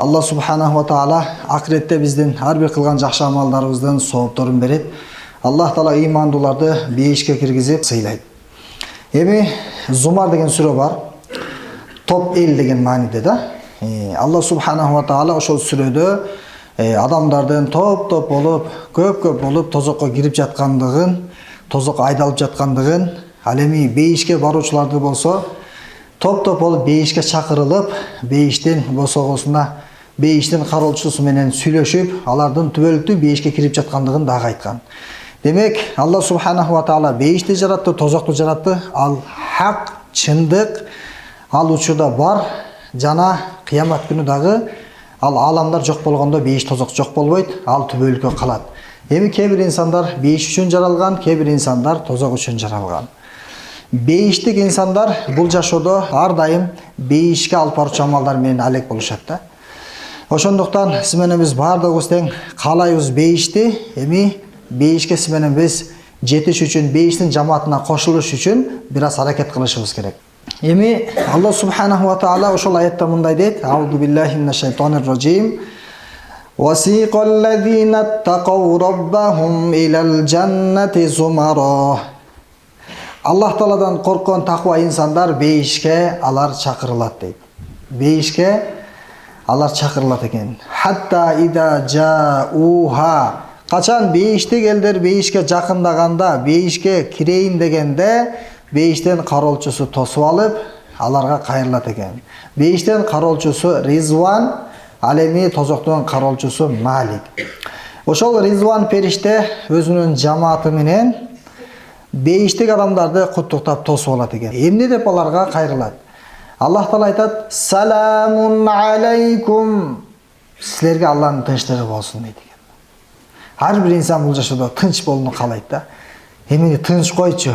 Allah subhanahu wa ta'ala akhiretте биздин ар бир кылган жакшы амалдарыбыздын соопторун берет. Allah taala имандууларды бейишке киргизип сыйлайт. Эми Зумар деген сүрө бар. Топ эл деген мааниде да. Allah subhanahu wa ta'ala ошол сүрөдө адамдардын топ болуп, көп болуп тозокко кирип жаткандыгын, тозокко айдалып жаткандыгын, ал эми бейишке баруучуларды болсо топ болуп бейишке чакырылып, бейиштин босогосуна, бейиштин кароолчусу менен сүйлөшүп, алардын түбөлүктүү бейишке кирип жаткандыгын дагы айткан. Демек, Allah subhanahu wa ta'ala бейишти жаратты, тозокту жаратты. Ал хак, чындык, ал учурда бар, жана кыямат күнү дагы ал аламдар жок болгондо бейиш тозок жок болбойт, ал түбөлүккө калат. Эми кээ бир инсандар бейиш үчүн жаралган, кээ бир инсандар тозок үчүн жаралган. Бейиштик инсандар бул жашоодо ар дайым бейишке алып баруучу амалдар менен алек болушат да. Ошондуктан сиз менен биз баардыгыбыз тең каалайбыз бейишти. Эми бейишке сиз менен биз жетиш үчүн, бейиштин жамаатына кошулуш үчүн бир аз аракет кылышыбыз керек. Эми Allah subhanahu wa ta'ala ошол аятта мындай дейт: Аузу биллахи минаш шайтанир раджим. Васиқал лазина тақау раббахум илал джаннати зумара. Аллах Тааладан корккон таква инсандар бейишке алар чакырылат дейт. Бейишке алар чакырылат экен. Хатта ида жауха. Качан бейиштик элдер бейишке жакындаганда, бейишке кирейин дегенде, бейиштен кароолчусу тосуп алып, аларга кайрылат экен. Бейиштен кароолчусу Ризван, ал эми тозоктун кароолчусу Малик. Ошол Ризван периште өзүнүн жамааты менен бейиштик адамдарды куттуктап тосуп алат экен. Эмне деп аларга кайрылат? Аллах Таала айтат: "Саламун алейкум." Силерге Аллахтын тынчтыгы болсун дейт экен. Ар бир инсан бул жашоодо тынч болууну каалайт да. Эмне тынч койчу,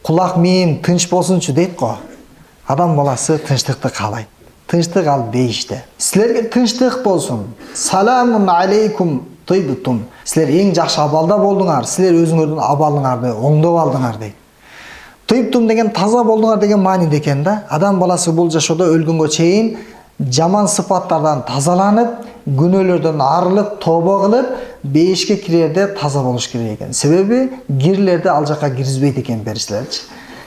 кулак мээм тынч болсунчу дейт го. Адам баласы тынчтыкты каалайт. Тынчтык ал бейиште. Силерге тынчтык болсун. Саламун алейкум тыйбутум. Силер эң жакшы абалда болдуңар. Силер өзүңөрдүн абалыңарды оңдоп алдыңар дейт. Тыйбутум деген таза болдуңар деген мааниде экен да. Адам баласы бул жашоодо өлгөнгө чейин жаман сыпаттардан тазаланып, күнөөлөрдөн арылып, тобо кылып, бейишке кирерде таза болуш керек экен. Себеби гирлерди ал жака киргизбейт экен периштелерчи.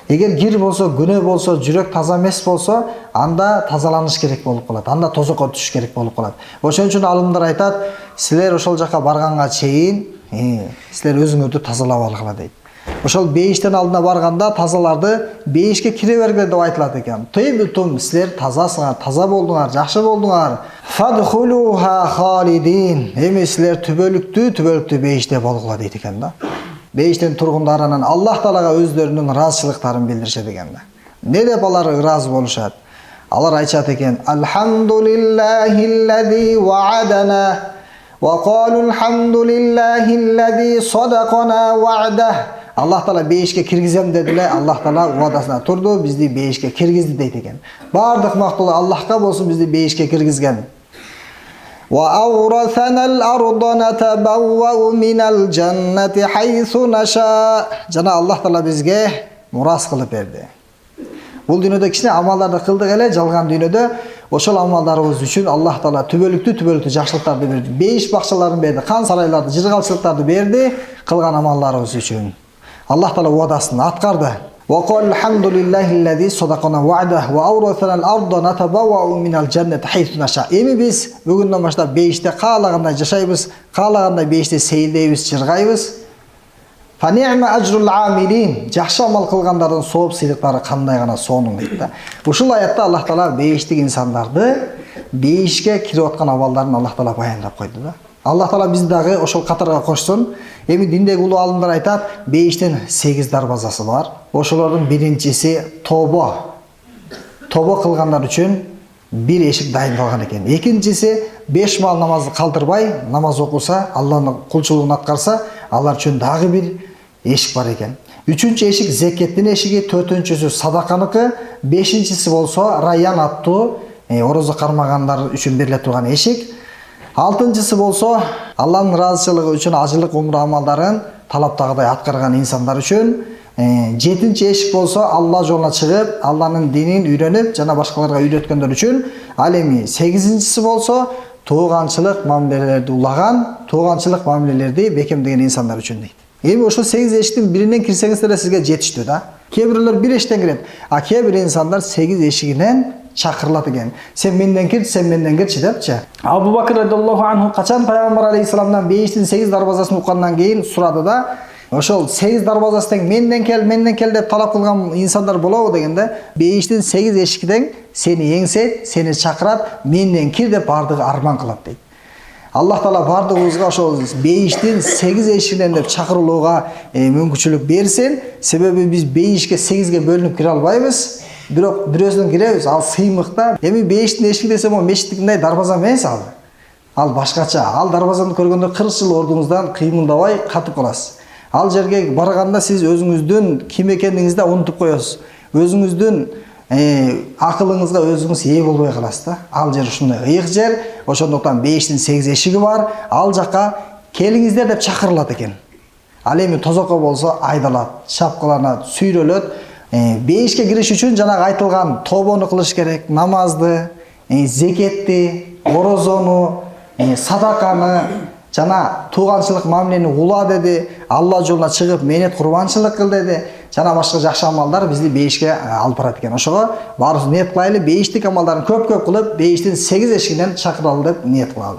Эгер гир болсо, күнөө болсо, жүрөк таза эмес болсо, анда тазаланыш керек болуп калат. Анда тозокко түшүш керек болуп калат. Ошон үчүн алымдар айтат: силер ошол жака барганга чейин, силер өзүңөрдү тазалап алгыла дейт. Ошол бейиштен алдына барганда тазаларды бейишке кире бергиле деп айтылат экен. Тыйбутум, силер тазасыңар, таза болдуңар, жакшы болдуңар. Фадхулуха халидин. Эми силер түбөлүктүү бейиште болгула дейт экен да. Бейиштин тургундарынын Аллах Таалага өздөрүнүн ыраазычылыктарын билдиришет экен да. Не деп алар ыраазы болушат? Алар айтышат экен: Алхамдулиллахиллази ваадана ва қалу алхамдулиллахиллази садақана ваадах. Аллах Таала бейишке киргизем дедиле, Аллах Таала уадасына турду, бизди бейишке киргизди дейт экен. Бардык мактоо Аллахка болсун, бизди бейишке киргизген. Ва аурасанал арда натабаввау минал джаннати хайсу наша. Жана Аллах Таала бизге мурас кылып берди. Бул дүйнөдө кичине амалдарды кылдык эле, жалган дүйнөдө ошол амалдарыбыз үчүн Аллах Таала түбөлүктүү жакшылыктарды берди. Бейиш бакчаларын берди, кан сарайларды, жыргалчылыктарды берди кылган амалдарыбыз үчүн. Аллах Таала уадасын аткарды. Ва қал алхамдулиллахиллази садақана ваадах ва аурасанал арда натабаввау минал джаннати хайсу наша. Эми биз бүгүндөн баштап бейиште каалагандай жашайбыз, каалагандай бейиште сейилдейбиз, жыргайбыз. Фа ни'ма ажрул амилин. Жакшы амал кылгандардын сооп сыйлыктары кандай гана сонун дейт да. Ушул аятта Аллах Таала бейиштик инсандарды бейишке кирип аткан абалдарын Аллах Таала баяндап койду да. Аллах Таала бизди дагы ошол катарга кошсун. Эми диндеги улуу алымдар айтат, бейиштин 8 дарбазасы бар. Ошолордун биринчиси тобо. Тобо кылгандар үчүн бир эшик дайындалган экен. Экинчиси 5 маал намазды калтырбай, намаз окуса, Аллахтын кулчулугун аткарса, алар үчүн дагы бир эшик бар экен. Үчүнчү эшик зекеттин эшиги, төртүнчүсү садаканыкы, бешинчиси болсо Райян аттуу орозо кармагандар үчүн бериле турган эшик. Алтынчысы болсо Аллахтын ыраазычылыгы үчүн ажылык умра амалдарын талаптагыдай аткарган инсандар үчүн. Жетинчи эшик болсо Алла жолуна чыгып, Алланын динин үйрөнүп, жана башкаларга үйрөткөндөр үчүн. Ал эми 8-инчisi болсо тууганчылык мамилелерди улаган, тууганчылык мамилелерди бекемдеген инсандар үчүн дейт. Эми ошол 8 эшиктин биринен кирсеңиздер сизге жетиштүү да. Кээ бирлер бир эшиктен кирет, а кээ бир инсандар 8 эшигинен чакырылат экен. Сен менден кир, сен менден кирчи депчи. Абу Бакр радиллаху анху качан пайгамбар алейхиссаламдан бейиштин 8 дарбазасын уккандан кийин сурады да, ошол 8 дарбазасы тең менден кел деп талап кылган инсандар болобу дегенде, бейиштин 8 эшигиден сени эңсейт, сени чакырат, менден кир деп бардыгы арман кылат дейт. Аллах Таала бардыгыбызга ошол бейиштин 8 эшигинен деп чакырылууга мүмкүнчүлүк берсин. Себеби биз бейишке 8ге бөлүнүп кире албайбыз. Бирок бирөөсүнөн киребиз, ал сыймыкта. Эми бейиштин эшиги десем, о мечиттикиндей дарбаза эмес ал. Ал башкача. Ал дарбазаны көргөндө 40 жыл ордуңуздан кыймылдабай катып каласыз. Ал жерге барганда сиз өзүңүздүн ким экениңизди унутуп коесуз. Өзүңүздүн акылыңызга өзүңүз ээ болбой каласыз да. Ал жер ушундай ыйык жер. Ошондуктан бейиштин 8 эшиги бар. Ал жака келиңиздер деп чакырылат экен. Ал эми тозокко болсо айдалат, шапкаланат, сүйрөлөт. Бейишке кириш үчүн жанагы айтылган тобону кылыш керек, намазды, зекетти, орозону, садаканы, жана тууганчылык мамилени ула деди, Алла жолуна чыгып менет курбанчылык кыл деди. Жана башка жакшы амалдар бизди бейишке алып барат экен. Ошого баарыбыз ниет кылайлы, бейиштик амалдарын көп кылып, бейиштин 8 эшигинен чакыралы деп ниет кылалы.